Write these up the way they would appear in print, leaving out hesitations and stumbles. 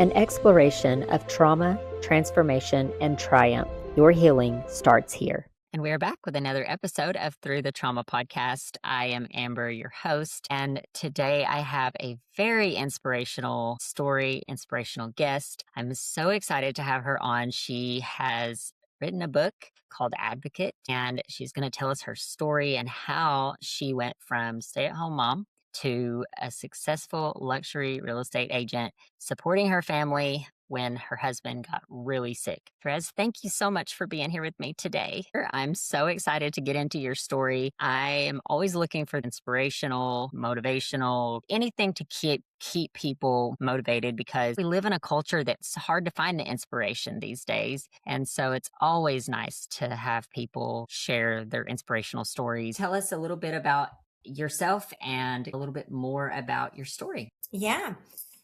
an exploration of trauma, transformation, and triumph. Your healing starts here. And we are back with another episode of Through the Trauma podcast. I am Amber, your host, and today I have a very inspirational story, inspirational guest. I'm so excited to have her on. She has written a book called Advocate, and she's going to tell us her story and how she went from stay-at-home mom to a successful luxury real estate agent, supporting her family when her husband got really sick. Terez, thank you so much for being here with me today. I'm so excited to get into your story. I am always looking for inspirational, motivational, anything to keep people motivated, because we live in a culture that's hard to find the inspiration these days. And so it's always nice to have people share their inspirational stories. Tell us a little bit about yourself and a little bit more about your story. Yeah.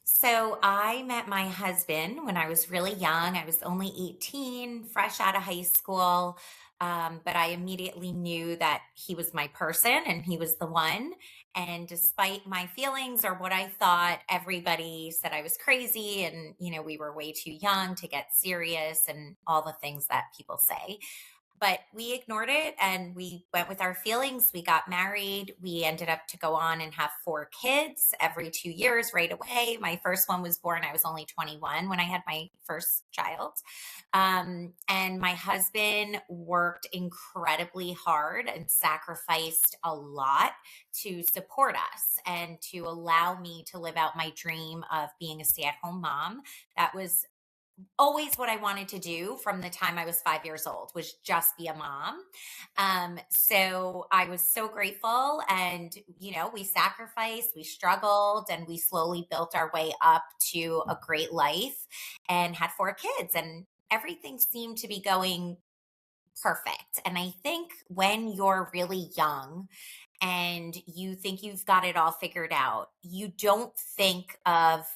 So I met my husband when I was really young. I was only 18, fresh out of high school. But I immediately knew that he was my person and he was the one. And despite my feelings or what I thought, everybody said I was crazy and, we were way too young to get serious and all the things that people say. But we ignored it and we went with our feelings. We got married. We ended up to go on and have 4 kids every 2 years right away. My first one was born. I was only 21 when I had my first child. And my husband worked incredibly hard and sacrificed a lot to support us and to allow me to live out my dream of being a stay-at-home mom. That was always what I wanted to do from the time I was 5 years old, was just be a mom. So I was so grateful, and we sacrificed, we struggled, and we slowly built our way up to a great life and had 4 kids, and everything seemed to be going perfect. And I think when you're really young and you think you've got it all figured out, you don't think of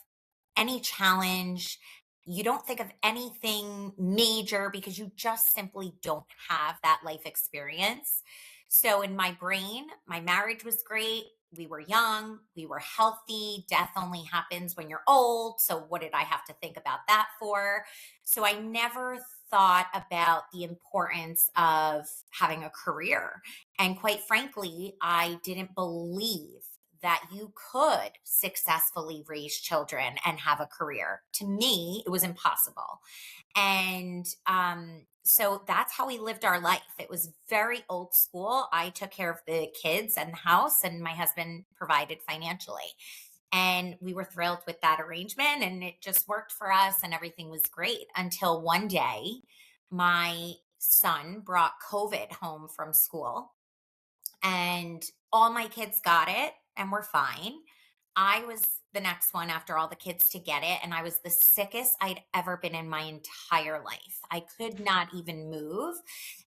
any challenge. You don't think of anything major because you just simply don't have that life experience. So in my brain, my marriage was great. We were young, we were healthy. Death only happens when you're old. So what did I have to think about that for? So I never thought about the importance of having a career. And quite frankly, I didn't believe that you could successfully raise children and have a career. To me, it was impossible. And so that's how we lived our life. It was very old school. I took care of the kids and the house, and my husband provided financially. And we were thrilled with that arrangement, and it just worked for us, and everything was great until one day my son brought COVID home from school, and all my kids got it and were fine. I was the next one after all the kids to get it, and I was the sickest I'd ever been in my entire life. I could not even move.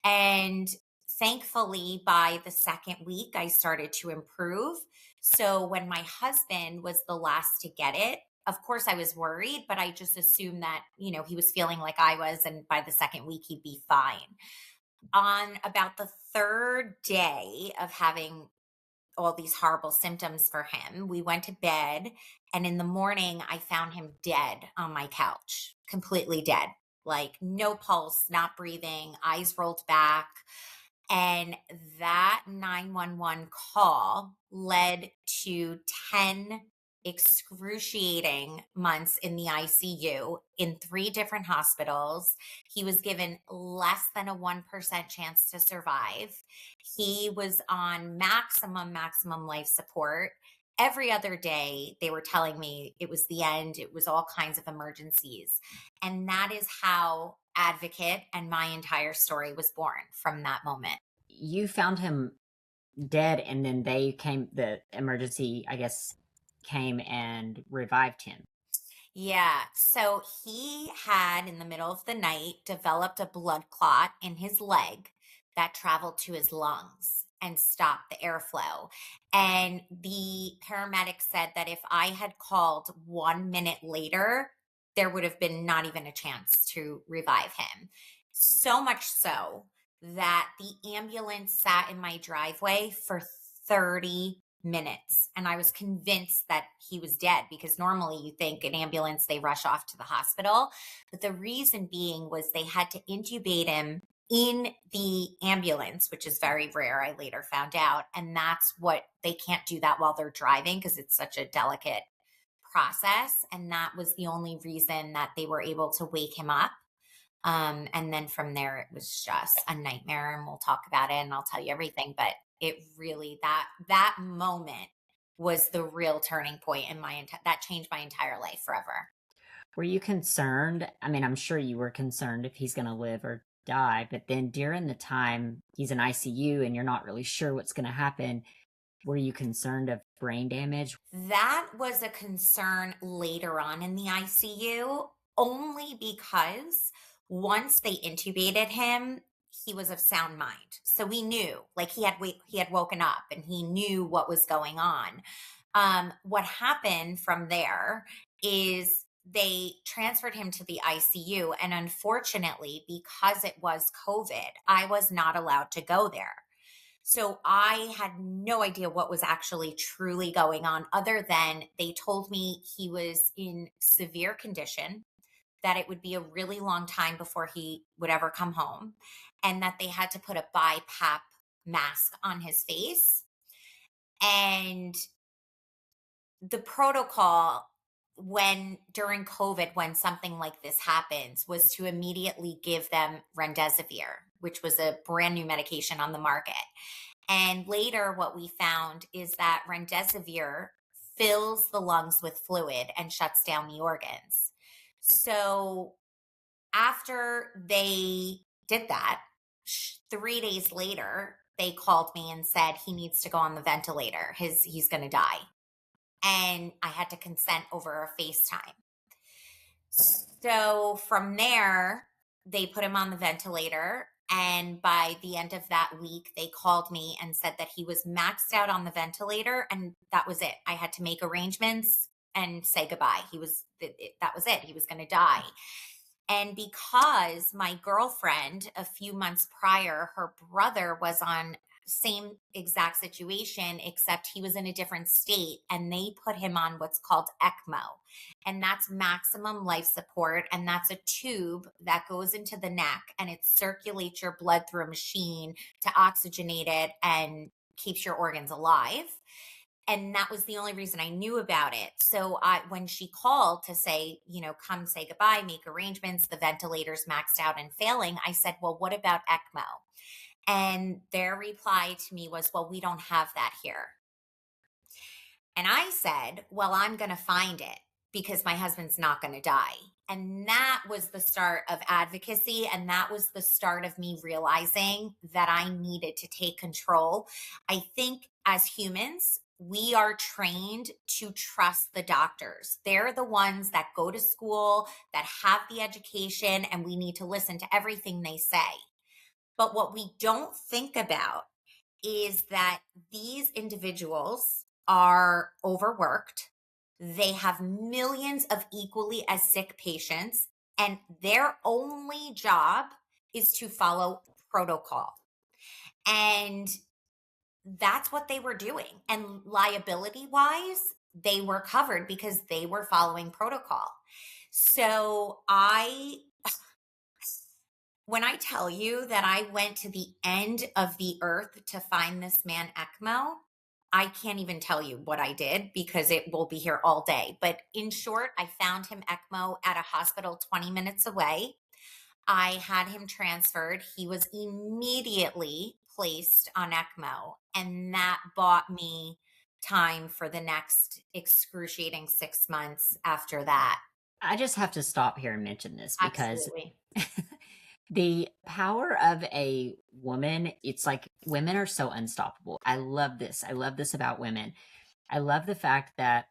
And thankfully, by the second week, I started to improve. So when my husband was the last to get it, of course I was worried, but I just assumed that, he was feeling like I was, and by the second week, he'd be fine. On about the third day of having all these horrible symptoms for him, we went to bed, and in the morning I found him dead on my couch, completely dead, like no pulse, not breathing, eyes rolled back. And that 911 call led to 10 excruciating months in the ICU in 3 different hospitals. He was given less than a 1% chance to survive. He was on maximum life support. Every other day, they were telling me it was the end. It was all kinds of emergencies. And that is how Advocate and my entire story was born from that moment. You found him dead, and then the emergency, I guess, came and revived him. Yeah. So he had, in the middle of the night, developed a blood clot in his leg that traveled to his lungs and stopped the airflow. And the paramedics said that if I had called 1 minute later, there would have been not even a chance to revive him. So much so that the ambulance sat in my driveway for 30 minutes. And I was convinced that he was dead, because normally you think an ambulance, they rush off to the hospital. But the reason being was they had to intubate him in the ambulance, which is very rare, I later found out. And that's what they can't do that while they're driving, because it's such a delicate process. And that was the only reason that they were able to wake him up. And then from there, it was just a nightmare, and we'll talk about it and I'll tell you everything. But it really, that moment was the real turning point in that changed my entire life forever. Were you concerned? I mean, I'm sure you were concerned if he's going to live or die, but then during the time he's in ICU and you're not really sure what's going to happen, were you concerned of brain damage? That was a concern later on in the ICU, only because once they intubated him, he was of sound mind. So we knew, like, he had woken up and he knew what was going on. What happened from there is they transferred him to the ICU. And unfortunately, because it was COVID, I was not allowed to go there. So I had no idea what was actually truly going on, other than they told me he was in severe condition, that it would be a really long time before he would ever come home, and that they had to put a BiPAP mask on his face. And the protocol during COVID, when something like this happens, was to immediately give them remdesivir, which was a brand new medication on the market. And later, what we found is that remdesivir fills the lungs with fluid and shuts down the organs. So after they did that, 3 days later, they called me and said he needs to go on the ventilator. He's going to die. And I had to consent over a FaceTime. So from there, they put him on the ventilator. And by the end of that week, they called me and said that he was maxed out on the ventilator. And that was it. I had to make arrangements and say goodbye. That was it. He was going to die. And because my girlfriend, a few months prior, her brother was on same exact situation, except he was in a different state, and they put him on what's called ECMO, and that's maximum life support. And that's a tube that goes into the neck, and it circulates your blood through a machine to oxygenate it and keeps your organs alive. And that was the only reason I knew about it. So when she called to say, come say goodbye, make arrangements, the ventilator's maxed out and failing, I said, well, what about ECMO? And their reply to me was, well, we don't have that here. And I said, well, I'm going to find it, because my husband's not going to die. And that was the start of advocacy. And that was the start of me realizing that I needed to take control. I think as humans, we are trained to trust the doctors. They're the ones that go to school, that have the education, and we need to listen to everything they say. But what we don't think about is that these individuals are overworked. They have millions of equally as sick patients, and their only job is to follow protocol. And that's what they were doing. And liability wise, they were covered because they were following protocol. So when I tell you that I went to the end of the earth to find this man ECMO, I can't even tell you what I did, because it will be here all day. But in short, I found him ECMO at a hospital 20 minutes away. I had him transferred. He was immediately placed on ECMO, and that bought me time for the next excruciating 6 months after that. I just have to stop here and mention this, because Absolutely. the power of a woman, it's like women are so unstoppable. I love this. I love this about women. I love the fact that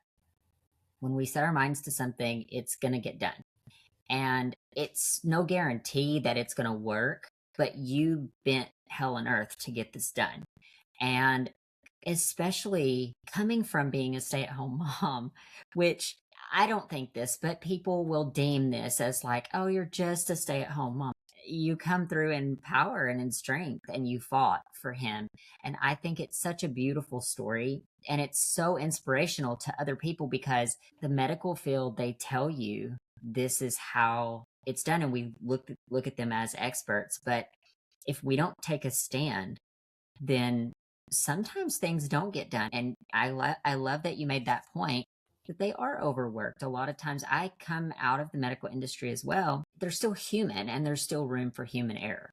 when we set our minds to something, it's going to get done. And it's no guarantee that it's going to work, but you bent hell and earth to get this done. And especially coming from being a stay-at-home mom, which I don't think this, but people will deem this as like, oh, you're just a stay-at-home mom. You come through in power and in strength, and you fought for him. And I think it's such a beautiful story. And it's so inspirational to other people because the medical field, they tell you this is how it's done. And we look at them as experts. But if we don't take a stand, then sometimes things don't get done. And I love that you made that point that they are overworked. A lot of times I come out of the medical industry as well. They're still human and there's still room for human error.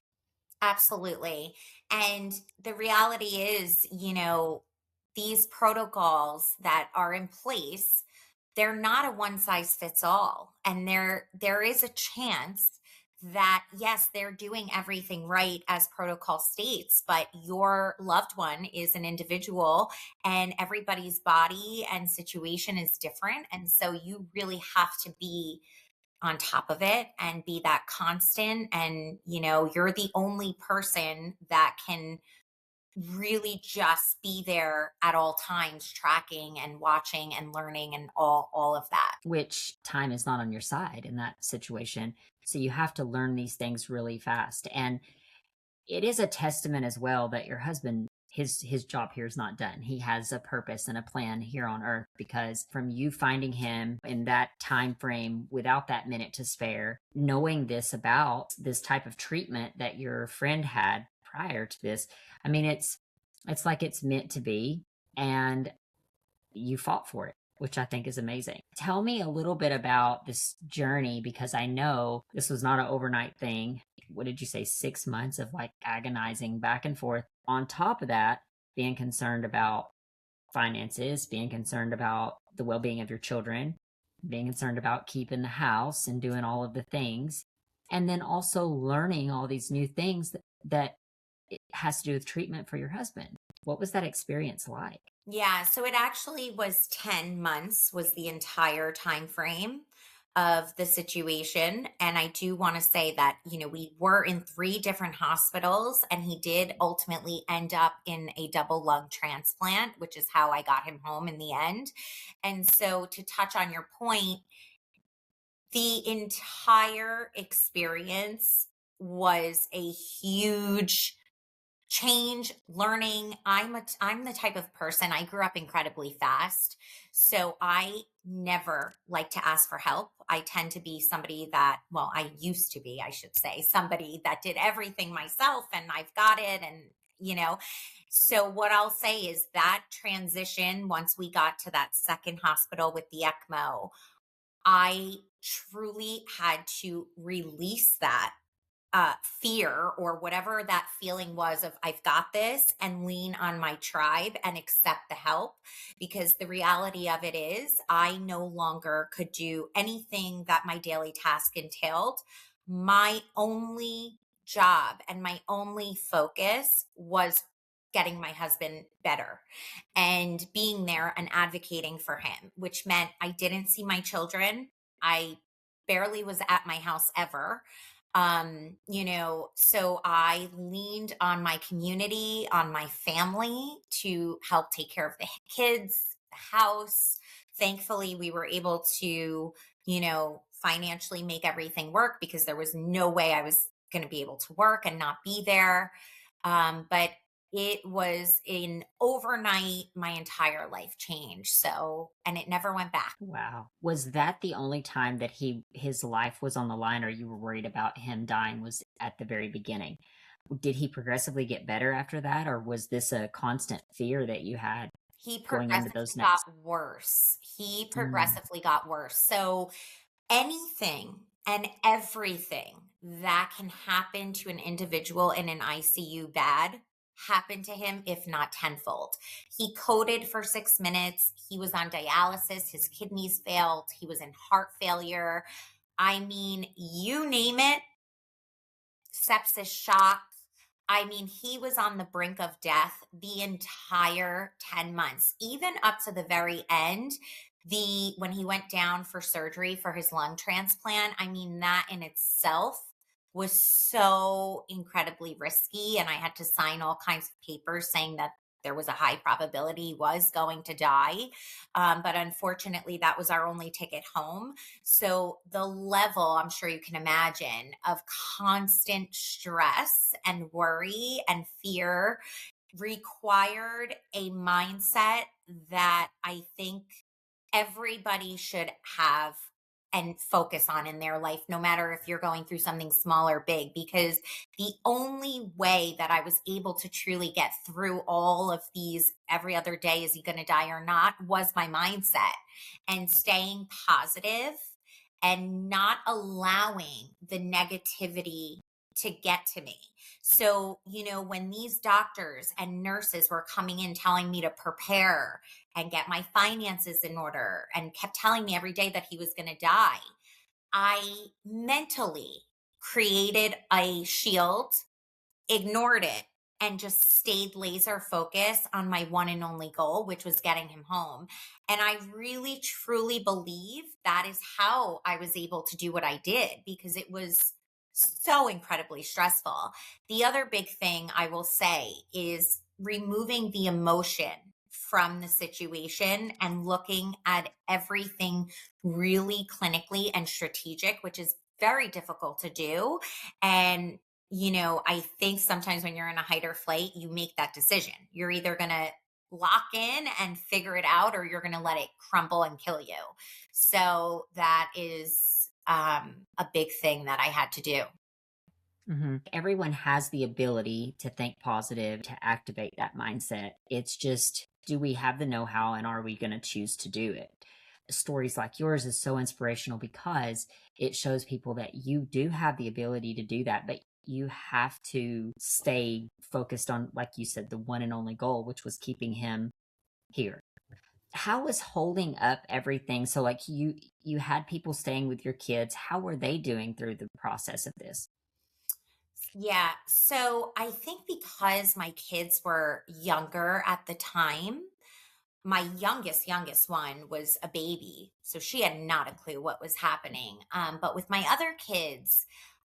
Absolutely. And the reality is, these protocols that are in place, they're not a one size fits all. And there is a chance that yes, they're doing everything right as protocol states, but your loved one is an individual and everybody's body and situation is different. And so you really have to be on top of it and be that constant. And you're the only person that can really just be there at all times, tracking and watching and learning and all of that. Which time is not on your side in that situation. So you have to learn these things really fast. And it is a testament as well that your husband, his job here is not done. He has a purpose and a plan here on earth, because from you finding him in that time frame without that minute to spare, knowing this about this type of treatment that your friend had prior to this, I mean, it's like it's meant to be, and you fought for it, which I think is amazing. Tell me a little bit about this journey, because I know this was not an overnight thing. What did you say? 6 months of like agonizing back and forth. On top of that, being concerned about finances, being concerned about the well being of your children, being concerned about keeping the house and doing all of the things. And then also learning all these new things that it has to do with treatment for your husband. What was that experience like? Yeah, so it actually was 10 months was the entire time frame of the situation. And I do want to say that, we were in three different hospitals and he did ultimately end up in a double lung transplant, which is how I got him home in the end. And so to touch on your point, the entire experience was a huge change, learning. I'm the type of person, I grew up incredibly fast, so I never like to ask for help. I tend to be somebody that, well, I used to be, I should say, somebody that did everything myself and I've got it. And so what I'll say is that transition, once we got to that second hospital with the ECMO, I truly had to release that fear or whatever that feeling was of I've got this, and lean on my tribe and accept the help. Because the reality of it is I no longer could do anything that my daily task entailed. My only job and my only focus was getting my husband better and being there and advocating for him, which meant I didn't see my children. I barely was at my house ever. So I leaned on my community, on my family to help take care of the kids, the house. Thankfully, we were able to, financially make everything work because there was no way I was going to be able to work and not be there. But it was in overnight, my entire life changed. So, and it never went back. Wow. Was that the only time that his life was on the line, or you were worried about him dying was at the very beginning? Did he progressively get better after that, or was this a constant fear that you had He going into progressively those got next? worse. He Mm, progressively got worse. So anything and everything that can happen to an individual in an ICU bad happened to him, if not tenfold. He coded for 6 minutes. He was on dialysis. His kidneys failed. He was in heart failure. I mean, you name it, sepsis, shock. I mean, he was on the brink of death the entire 10 months, even up to the very end. When he went down for surgery for his lung transplant, I mean, that in itself was so incredibly risky. And I had to sign all kinds of papers saying that there was a high probability he was going to die. But unfortunately, that was our only ticket home. So the level, I'm sure you can imagine, of constant stress and worry and fear required a mindset that I think everybody should have and focus on in their life, no matter if you're going through something small or big, because the only way that I was able to truly get through all of these every other day, is he going to die or not, was my mindset and staying positive and not allowing the negativity to get to me. So, when these doctors and nurses were coming in telling me to prepare and get my finances in order and kept telling me every day that he was going to die, I mentally created a shield, ignored it, and just stayed laser focused on my one and only goal, which was getting him home. And I really, truly believe that is how I was able to do what I did, because it was so incredibly stressful. The other big thing I will say is removing the emotion from the situation and looking at everything really clinically and strategic, which is very difficult to do. And I think sometimes when you're in a fight or flight, you make that decision. You're either going to lock in and figure it out, or you're going to let it crumble and kill you. So that is a big thing that I had to do. Everyone has the ability to think positive, to activate that mindset. It's just, do we have the know how, and are we going to choose to do it? Stories like yours is so inspirational because it shows people that you do have the ability to do that, but you have to stay focused on, like you said, the one and only goal, which was keeping him here. How was holding up everything? So like you had people staying with your kids. How were they doing through the process of this? Yeah. So I think because my kids were younger at the time, my youngest one was a baby. So she had not a clue what was happening. But with my other kids,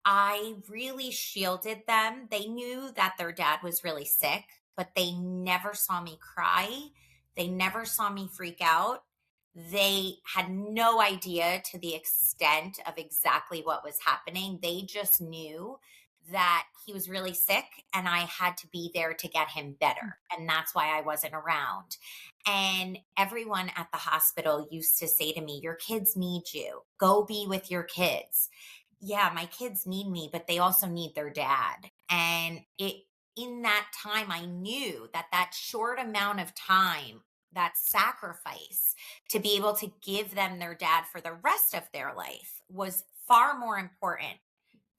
I really shielded them. They knew that their dad was really sick, but they never saw me cry. They never saw me freak out. They had no idea to the extent of exactly what was happening. They just knew that he was really sick and I had to be there to get him better. And that's why I wasn't around. And everyone at the hospital used to say to me, "Your kids need you. Go be with your kids." Yeah, my kids need me, but they also need their dad. And in that time, I knew that that short amount of time, that sacrifice to be able to give them their dad for the rest of their life, was far more important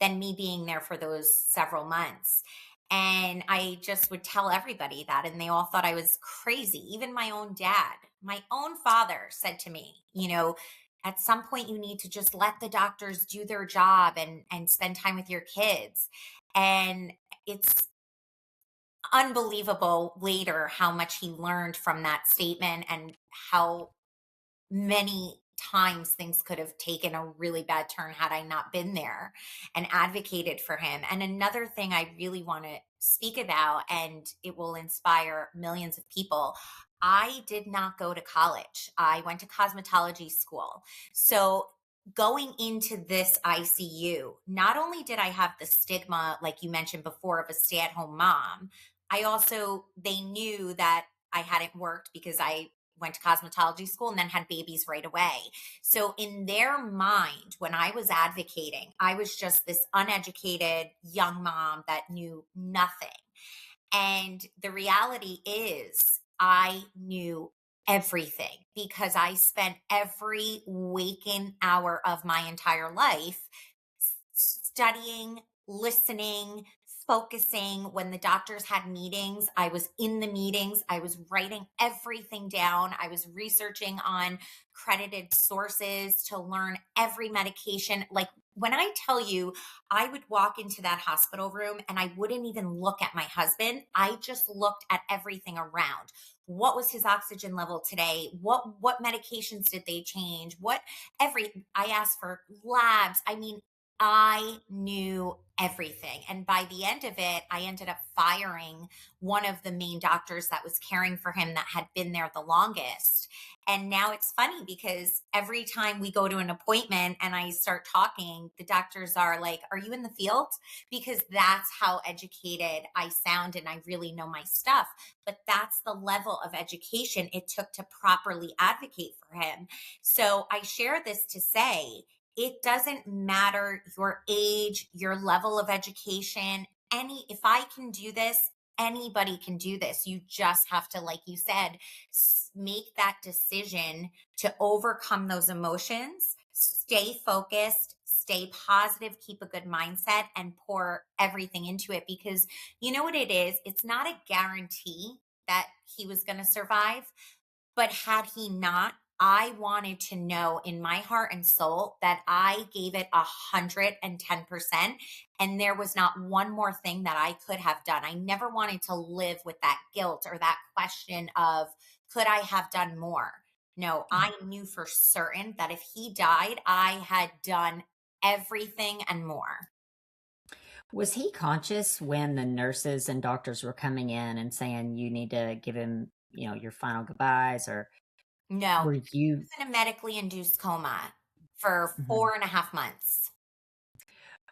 than me being there for those several months. And I just would tell everybody that, and they all thought I was crazy. Even my own dad, my own father said to me, at some point you need to just let the doctors do their job and spend time with your kids. And it's unbelievable later how much he learned from that statement, and how many times things could have taken a really bad turn had I not been there and advocated for him. And another thing I really want to speak about, and it will inspire millions of people, I did not go to college. I went to cosmetology school. So going into this ICU, not only did I have the stigma, like you mentioned before, of a stay-at-home mom, they knew that I hadn't worked because I went to cosmetology school and then had babies right away. So in their mind, when I was advocating, I was just this uneducated young mom that knew nothing. And the reality is, I knew everything because I spent every waking hour of my entire life studying, listening, focusing. When the doctors had meetings, I was in the meetings. I was writing everything down. I was researching on credited sources to learn every medication. Like, when I tell you, I would walk into that hospital room and I wouldn't even look at my husband. I just looked at everything around. What was his oxygen level today? What medications did they change? I asked for labs. I mean, I knew everything. And by the end of it, I ended up firing one of the main doctors that was caring for him that had been there the longest. And now it's funny because every time we go to an appointment and I start talking, the doctors are like, "Are you in the field?" Because that's how educated I sound and I really know my stuff. But that's the level of education it took to properly advocate for him. So I share this to say, it doesn't matter your age, your level of education. If I can do this, anybody can do this. You just have to, like you said, make that decision to overcome those emotions, stay focused, stay positive, keep a good mindset, and pour everything into it. Because you know what it is? It's not a guarantee that he was going to survive, but had he not, I wanted to know in my heart and soul that I gave it 110%. And there was not one more thing that I could have done. I never wanted to live with that guilt or that question of, could I have done more? No, I knew for certain that if he died, I had done everything and more. Was he conscious when the nurses and doctors were coming in and saying you need to give him, your final goodbyes, or No, were he you was in a medically induced coma for Mhm. 4.5 months.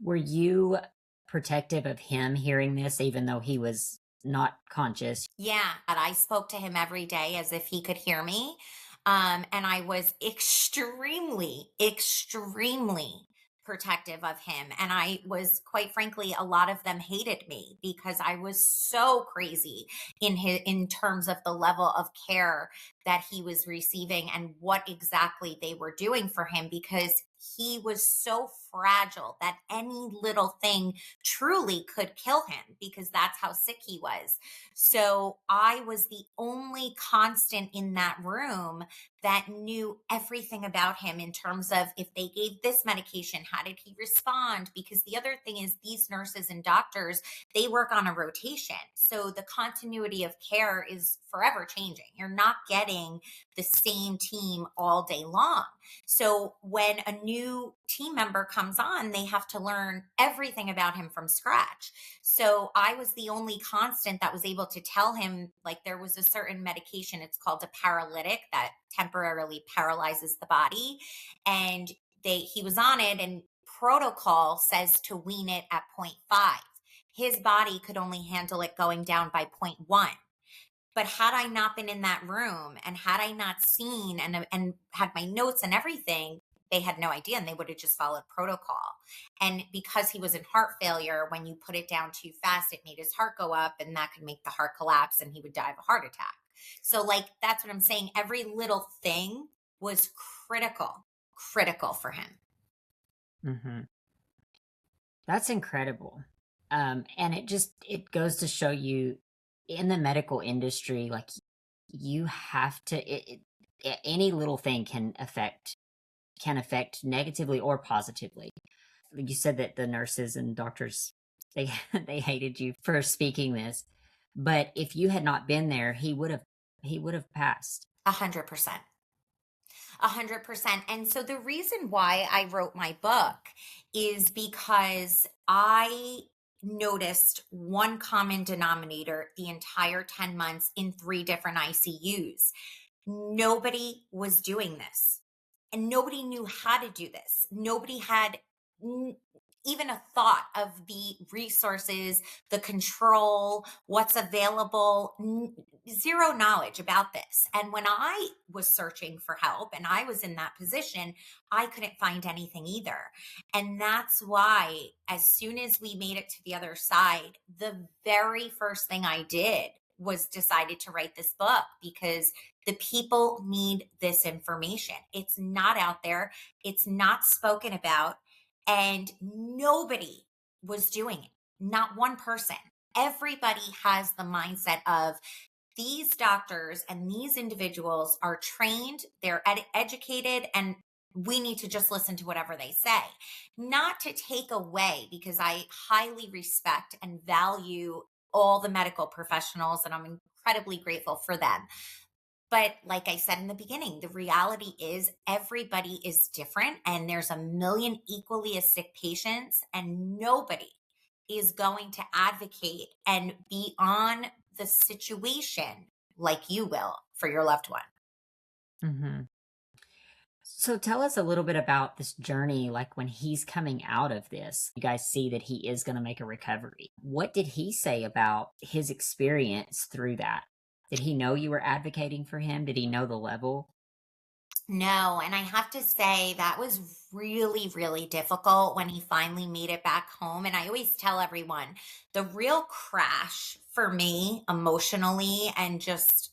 Were you protective of him hearing this even though he was not conscious? Yeah, but I spoke to him every day as if he could hear me. And I was extremely, extremely protective of him. And I was, quite frankly, a lot of them hated me because I was so crazy in terms of the level of care that he was receiving and what exactly they were doing for him, because he was so fragile that any little thing truly could kill him, because that's how sick he was. So I was the only constant in that room that knew everything about him in terms of, if they gave this medication, how did he respond? Because the other thing is, these nurses and doctors, they work on a rotation. So the continuity of care is forever changing. You're not getting the same team all day long. So when a new team member comes on, they have to learn everything about him from scratch. So I was the only constant that was able to tell him, like, there was a certain medication, it's called a paralytic, that temporarily paralyzes the body. And he was on it, and protocol says to wean it at point 0.5. His body could only handle it going down by point 0.1. But had I not been in that room and had I not seen and had my notes and everything, they had no idea and they would have just followed protocol. And because he was in heart failure, when you put it down too fast, it made his heart go up, and that could make the heart collapse and he would die of a heart attack. So, like, that's what I'm saying. Every little thing was critical for him. Hmm. That's incredible. And it goes to show you, in the medical industry, like, you have to, any little thing can affect negatively or positively. You said that the nurses and doctors, they they hated you for speaking this, but if you had not been there, he would have passed. 100%. 100%. And so the reason why I wrote my book is because I noticed one common denominator the entire 10 months in 3 different ICUs. Nobody was doing this, and nobody knew how to do this. Nobody had n- even a thought of the resources, the control, what's available, zero knowledge about this. And when I was searching for help and I was in that position, I couldn't find anything either. And that's why, as soon as we made it to the other side, the very first thing I did was decided to write this book, because the people need this information. It's not out there, it's not spoken about, and nobody was doing it. Not one person. Everybody has the mindset of, these doctors and these individuals are trained, they're educated, and we need to just listen to whatever they say. Not to take away, because I highly respect and value all the medical professionals, and I'm incredibly grateful for them. But like I said in the beginning, the reality is everybody is different and there's a million equally as sick patients, and nobody is going to advocate and be on the situation like you will for your loved one. Hmm. So tell us a little bit about this journey, like when he's coming out of this, you guys see that he is going to make a recovery. What did he say about his experience through that? Did he know you were advocating for him? Did he know the level? No, and I have to say that was really, really difficult when he finally made it back home. And I always tell everyone the real crash for me emotionally and just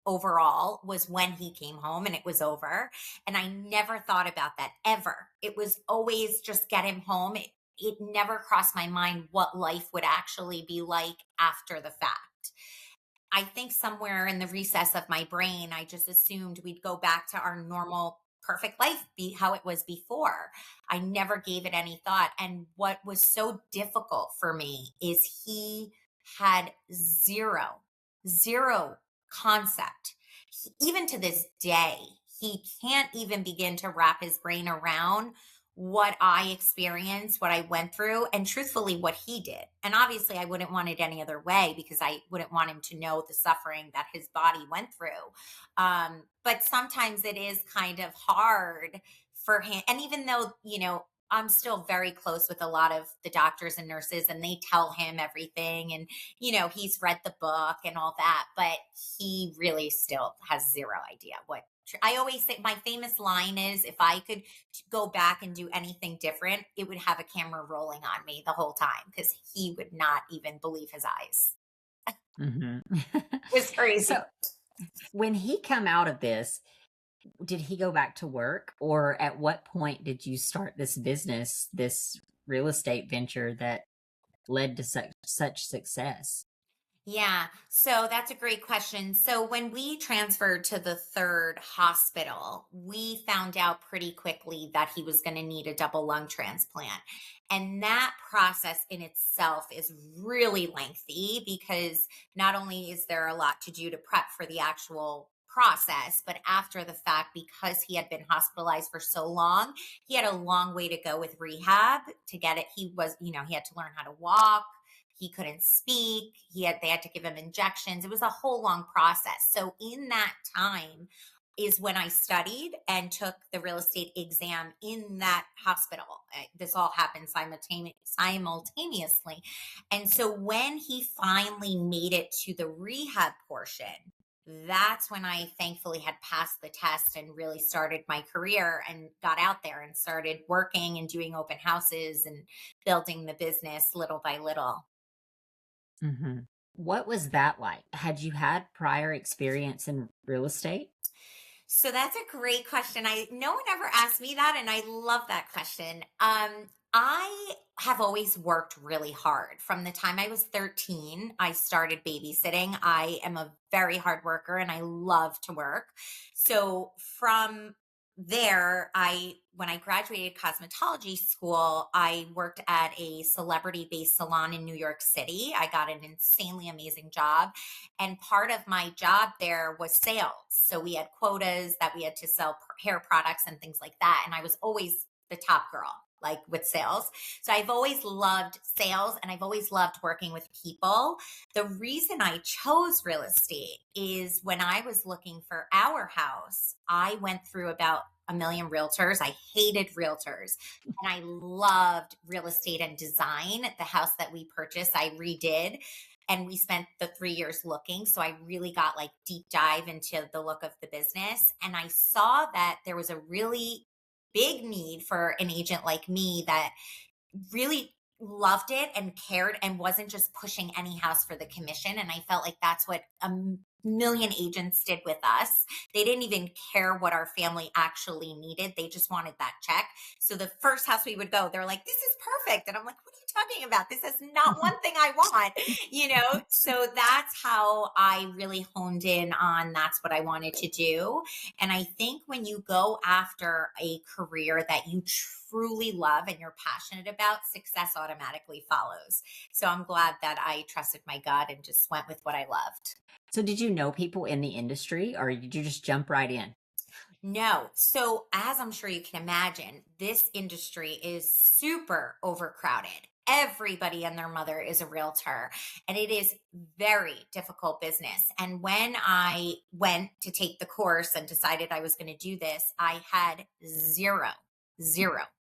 overall was when he came home and it was over. And I never thought about that ever. It was always just get him home. It never crossed my mind what life would actually be like after the fact. I think somewhere in the recess of my brain, I just assumed we'd go back to our normal, perfect life, be how it was before. I never gave it any thought. And what was so difficult for me is he had zero concept. Even to this day, he can't even begin to wrap his brain around what I experienced, what I went through, and truthfully, what he did. And obviously, I wouldn't want it any other way because I wouldn't want him to know the suffering that his body went through. But sometimes it is kind of hard for him. And even though, I'm still very close with a lot of the doctors and nurses, and they tell him everything. And, he's read the book and all that, but he really still has zero idea what. I always say my famous line is if I could go back and do anything different, it would have a camera rolling on me the whole time because he would not even believe his eyes. Hmm. It was crazy. So when he come out of this, did he go back to work, or at what point did you start this business, this real estate venture that led to such success? Yeah, so that's a great question. So when we transferred to the third hospital, we found out pretty quickly that he was going to need a double lung transplant. And that process in itself is really lengthy because not only is there a lot to do to prep for the actual process, but after the fact, because he had been hospitalized for so long, he had a long way to go with rehab to get it. He had to learn how to walk. He couldn't speak. They had to give him injections. It was a whole long process. So in that time is when I studied and took the real estate exam in that hospital. This all happened simultaneously. And so when he finally made it to the rehab portion, that's when I thankfully had passed the test and really started my career and got out there and started working and doing open houses and building the business little by little. Hmm. What was that like? Had you had prior experience in real estate? So that's a great question. No one ever asked me that, and I love that question. I have always worked really hard. From the time I was 13, I started babysitting. I am a very hard worker and I love to work. So from there, when I graduated cosmetology school, I worked at a celebrity-based salon in New York City. I got an insanely amazing job. And part of my job there was sales. So we had quotas that we had to sell hair products and things like that. And I was always the top girl, like with sales. So I've always loved sales and I've always loved working with people. The reason I chose real estate is when I was looking for our house, I went through about a million realtors. I hated realtors and I loved real estate and design. The house that we purchased, I redid and we spent the 3 years looking. So I really got like deep dive into the look of the business. And I saw that there was a really big need for an agent like me that really loved it and cared and wasn't just pushing any house for the commission. And I felt like that's what a million agents did with us. They didn't even care what our family actually needed. They just wanted that check. So the first house we would go, they're like, this is perfect. And I'm like, what are you talking about? This is not one thing I want, So that's how I really honed in on that's what I wanted to do. And I think when you go after a career that you truly love and you're passionate about, success automatically follows. So I'm glad that I trusted my gut and just went with what I loved. So did you know people in the industry or did you just jump right in? No. So, as I'm sure you can imagine, this industry is super overcrowded. Everybody and their mother is a realtor, and it is very difficult business. And when I went to take the course and decided I was going to do this, I had zero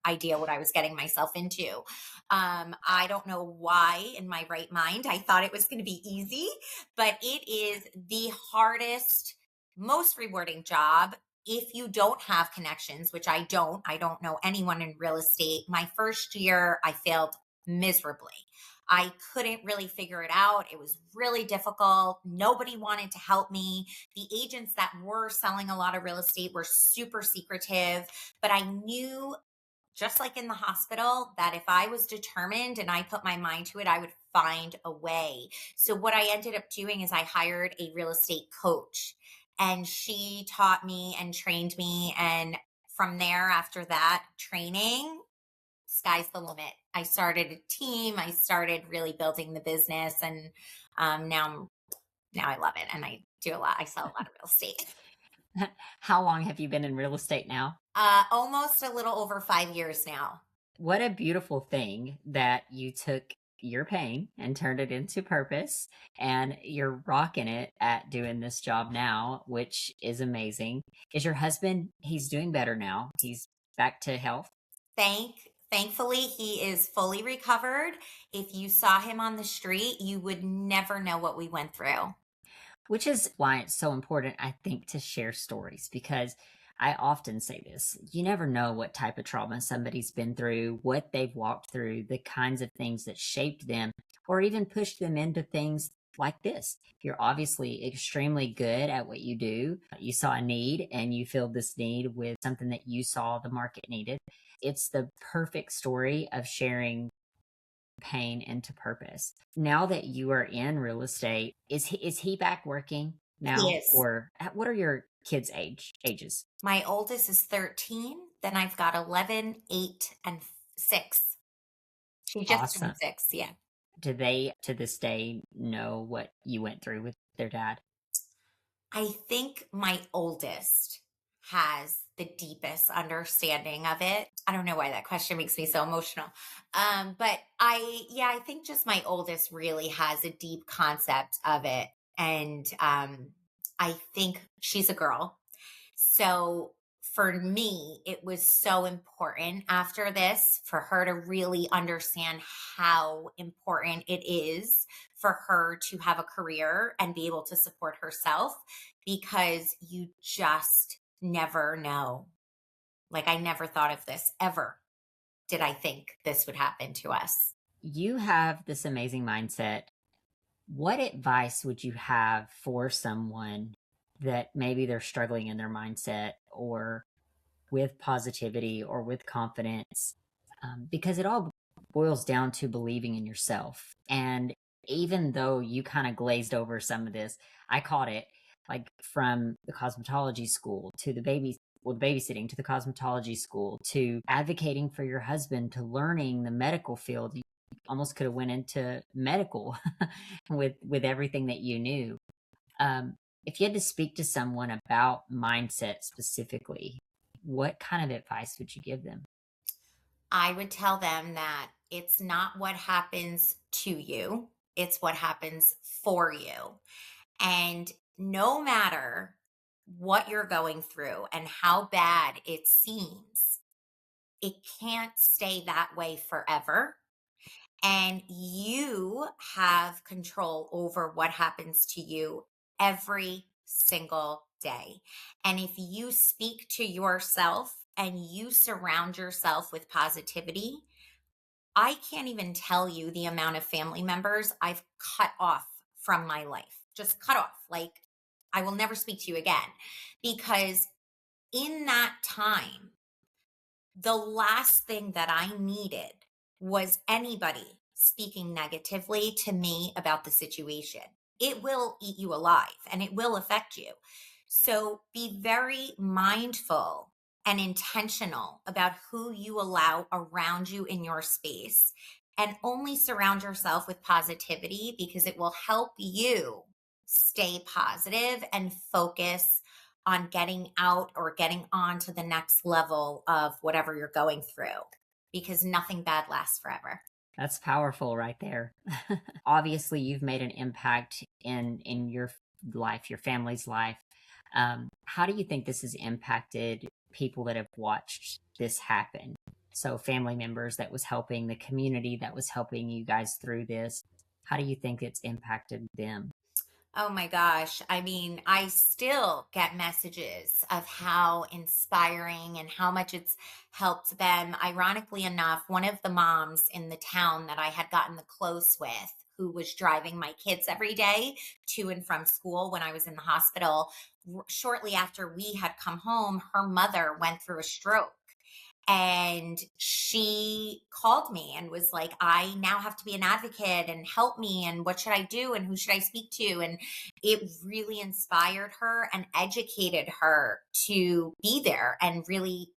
idea what I was getting myself into. I don't know why in my right mind I thought it was going to be easy, but it is the hardest, most rewarding job if you don't have connections, which I don't know anyone in real estate. My first year, I failed miserably. I couldn't really figure it out. It was really difficult. Nobody wanted to help me. The agents that were selling a lot of real estate were super secretive, but I knew, just like in the hospital, that if I was determined and I put my mind to it, I would find a way. So, what I ended up doing is I hired a real estate coach, and she taught me and trained me. And from there, after that training, sky's the limit. I started a team, I started really building the business, and now I love it. And I sell a lot of real estate. How long have you been in real estate now? Almost a little over 5 years now. What a beautiful thing that you took your pain and turned it into purpose, and you're rocking it at doing this job now, which is amazing. Is your husband, he's doing better now? He's back to health? Thankfully, he is fully recovered. If you saw him on the street, you would never know what we went through. Which is why it's so important, I think, to share stories, because I often say this: you never know what type of trauma somebody's been through, what they've walked through, the kinds of things that shaped them or even pushed them into things like this. You're obviously extremely good at what you do. You saw a need and you filled this need with something that you saw the market needed. It's the perfect story of sharing pain into purpose. Now that you are in real estate, is he back working He now, is. or what are your kids' ages? My oldest is 13. Then I've got 11, 8, and 6. She just turned Awesome. 6. Yeah. Do they to this day know what you went through with their dad? I think my oldest has the deepest understanding of it. I don't know why that question makes me so emotional. But I think just my oldest really has a deep concept of it. And I think she's a girl. So for me, it was so important after this for her to really understand how important it is for her to have a career and be able to support herself, because you just never know. Like, I never thought of this ever. Did I think this would happen to us? You have this amazing mindset. What advice would you have for someone that maybe they're struggling in their mindset or with positivity or with confidence? Because it all boils down to believing in yourself. And even though you kind of glazed over some of this, I caught it, like from the cosmetology school to the babysitting to the cosmetology school to advocating for your husband to learning the medical field. You almost could have went into medical with everything that you knew. If you had to speak to someone about mindset specifically, what kind of advice would you give them? I would tell them that it's not what happens to you, it's what happens for you. And no matter what you're going through and how bad it seems, it can't stay that way forever. And you have control over what happens to you every single day. And if you speak to yourself and you surround yourself with positivity, I can't even tell you the amount of family members I've cut off from my life. Just cut off. Like, I will never speak to you again, because in that time, the last thing that I needed was anybody speaking negatively to me about the situation. It will eat you alive and it will affect you. So be very mindful and intentional about who you allow around you in your space, and only surround yourself with positivity, because it will help you stay positive and focus on getting out or getting on to the next level of whatever you're going through, because nothing bad lasts forever. That's powerful right there. Obviously, you've made an impact in your life, your family's life. How do you think this has impacted people that have watched this happen? So, family members that was helping, the community that was helping you guys through this. How do you think it's impacted them? Oh my gosh. I mean, I still get messages of how inspiring and how much it's helped them. Ironically enough, one of the moms in the town that I had gotten the close with, who was driving my kids every day to and from school when I was in the hospital, shortly after we had come home, her mother went through a stroke. And she called me and was like, I now have to be an advocate and help me. And what should I do? And who should I speak to? And it really inspired her and educated her to be there and really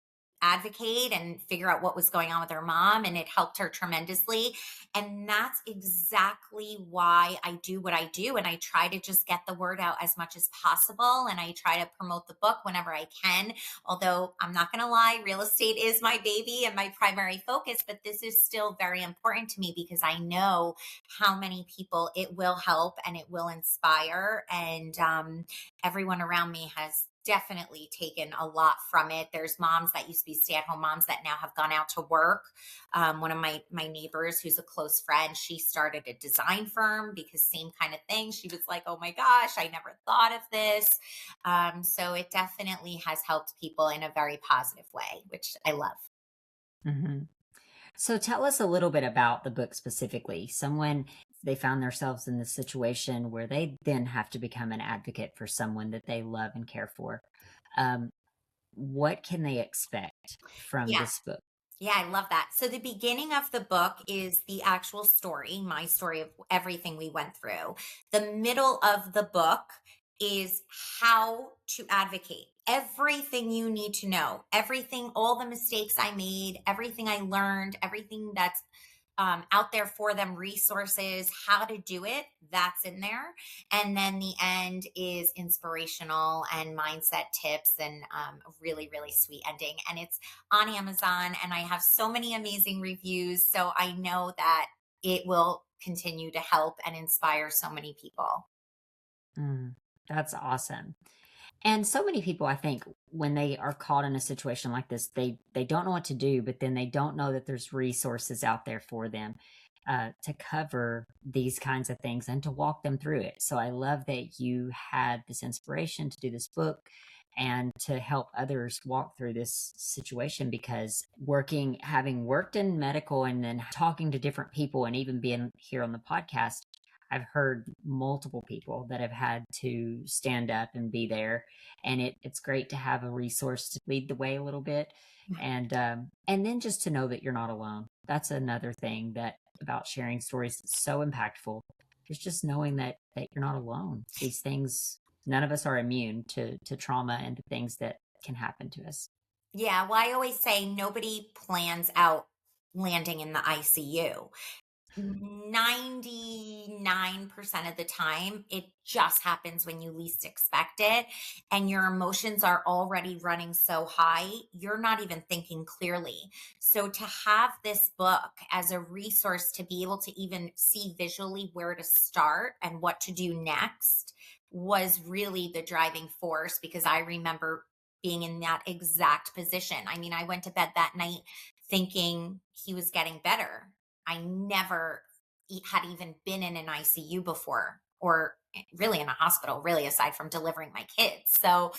advocate and figure out what was going on with her mom. And it helped her tremendously. And that's exactly why I do what I do. And I try to just get the word out as much as possible. And I try to promote the book whenever I can. Although I'm not going to lie, real estate is my baby and my primary focus, but this is still very important to me because I know how many people it will help and it will inspire. And everyone around me has definitely taken a lot from it. There's moms that used to be stay-at-home moms that now have gone out to work. One of my neighbors, who's a close friend, she started a design firm because same kind of thing. She was like, "Oh my gosh, I never thought of this." So it definitely has helped people in a very positive way, which I love. Hmm. So tell us a little bit about the book specifically. Someone, they found themselves in this situation where they then have to become an advocate for someone that they love and care for. Um, what can they expect from Yeah. this book? Yeah, I love that. So the beginning of the book is the actual story, my story of everything we went through. The middle of the book is how to advocate. Everything you need to know, everything, all the mistakes I made, everything I learned, everything that's out there for them, resources, how to do it, that's in there. And then the end is inspirational and mindset tips, and a really, really sweet ending. And it's on Amazon, and I have so many amazing reviews. So I know that it will continue to help and inspire so many people. Mm, that's awesome. And so many people, I think, when they are caught in a situation like this, they don't know what to do, but then they don't know that there's resources out there for them to cover these kinds of things and to walk them through it. So I love that you had this inspiration to do this book and to help others walk through this situation, because having worked in medical and then talking to different people and even being here on the podcast, I've heard multiple people that have had to stand up and be there, and it's great to have a resource to lead the way a little bit, and then just to know that you're not alone. That's another thing that about sharing stories that's so impactful. Is just knowing that you're not alone. These things, none of us are immune to trauma and to things that can happen to us. Yeah, well, I always say nobody plans out landing in the ICU. 99% of the time, it just happens when you least expect it. And your emotions are already running so high, you're not even thinking clearly. So, to have this book as a resource to be able to even see visually where to start and what to do next was really the driving force, because I remember being in that exact position. I mean, I went to bed that night thinking he was getting better. I never had even been in an ICU before, or really in a hospital, really, aside from delivering my kids. So,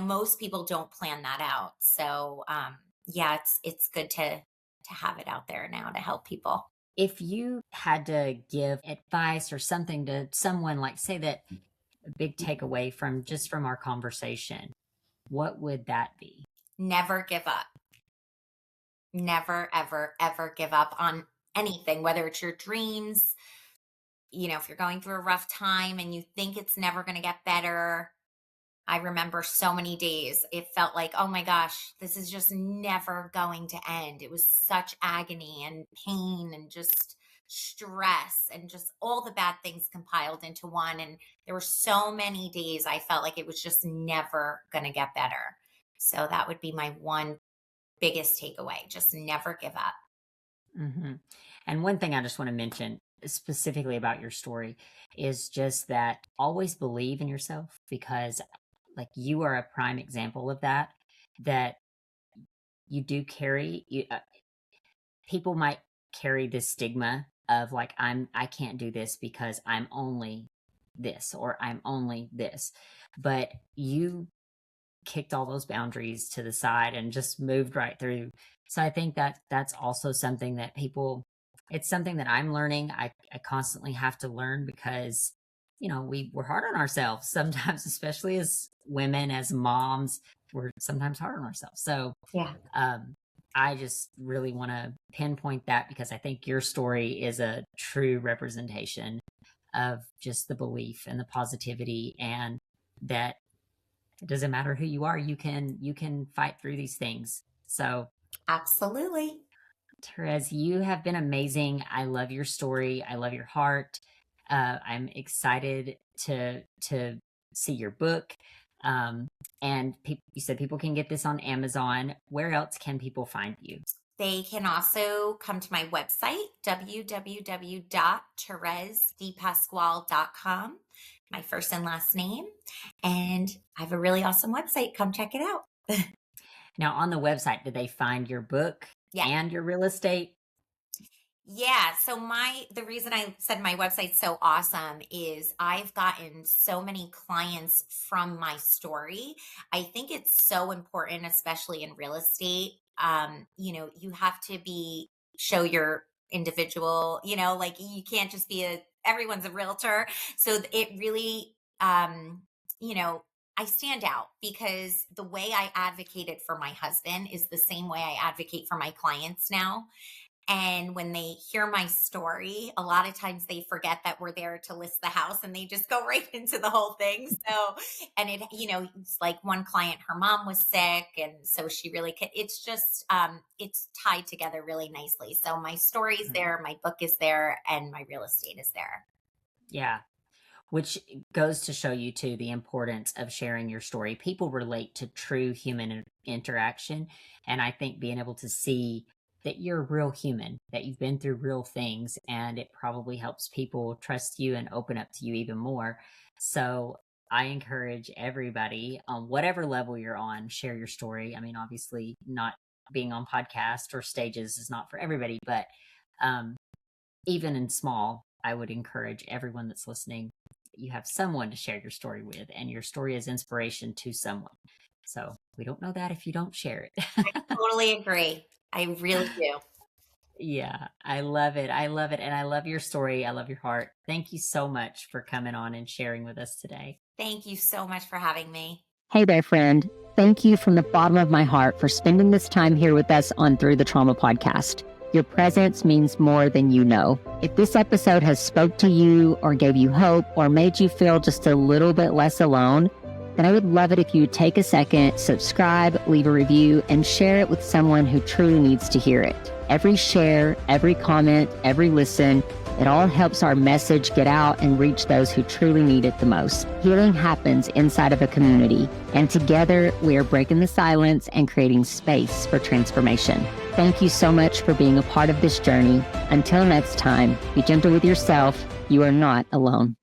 most people don't plan that out. So, yeah, it's good to have it out there now to help people. If you had to give advice or something to someone, like say that a big takeaway from our conversation, what would that be? Never give up. Never, ever, ever give up on anything, whether it's your dreams, if you're going through a rough time and you think it's never going to get better. I remember so many days it felt like, oh my gosh, this is just never going to end. It was such agony and pain and just stress and just all the bad things compiled into one. And there were so many days I felt like it was just never going to get better. So that would be my one biggest takeaway. Just never give up. Mm-hmm. And one thing I just want to mention specifically about your story is just that always believe in yourself, because like you are a prime example of that you do carry, people might carry this stigma of like, I can't do this because I'm only this, or I'm only this, but you kicked all those boundaries to the side and just moved right through. So I think that that's also something that it's something that I'm learning. I constantly have to learn, because we're hard on ourselves sometimes, especially as women, as moms, we're sometimes hard on ourselves. So yeah, I just really want to pinpoint that, because I think your story is a true representation of just the belief and the positivity, and that it doesn't matter who you are, you can fight through these things. So absolutely. Terez, you have been amazing. I love your story. I love your heart. I'm excited to see your book. And you said people can get this on Amazon. Where else can people find you? They can also come to my website, www.terezdepasquale.com, my first and last name. And I have a really awesome website. Come check it out. Now, on the website, did they find your book and your real estate? Yeah. So the reason I said my website's so awesome is I've gotten so many clients from my story. I think it's so important, especially in real estate. You have to show your individual, like you can't just be everyone's a realtor. So it really, I stand out because the way I advocated for my husband is the same way I advocate for my clients now. And when they hear my story, a lot of times they forget that we're there to list the house and they just go right into the whole thing. So, and it's like one client, her mom was sick. And so she really it's just, it's tied together really nicely. So my story is there, my book is there, and my real estate is there. Yeah. Which goes to show you too, the importance of sharing your story. People relate to true human interaction. And I think being able to see that you're a real human, that you've been through real things, and it probably helps people trust you and open up to you even more. So I encourage everybody, on whatever level you're on, share your story. I mean, obviously not being on podcasts or stages is not for everybody, but even in small, I would encourage everyone that's listening, you have someone to share your story with, and your story is inspiration to someone. So we don't know that if you don't share it. I totally agree. I really do. Yeah, I love it. I love it. And I love your story. I love your heart. Thank you so much for coming on and sharing with us today. Thank you so much for having me. Hey there, friend. Thank you from the bottom of my heart for spending this time here with us on Through the Trauma podcast. Your presence means more than you know. If this episode has spoke to you or gave you hope or made you feel just a little bit less alone, then I would love it if you would take a second, subscribe, leave a review, and share it with someone who truly needs to hear it. Every share, every comment, every listen, it all helps our message get out and reach those who truly need it the most. Healing happens inside of a community, and together we are breaking the silence and creating space for transformation. Thank you so much for being a part of this journey. Until next time, be gentle with yourself. You are not alone.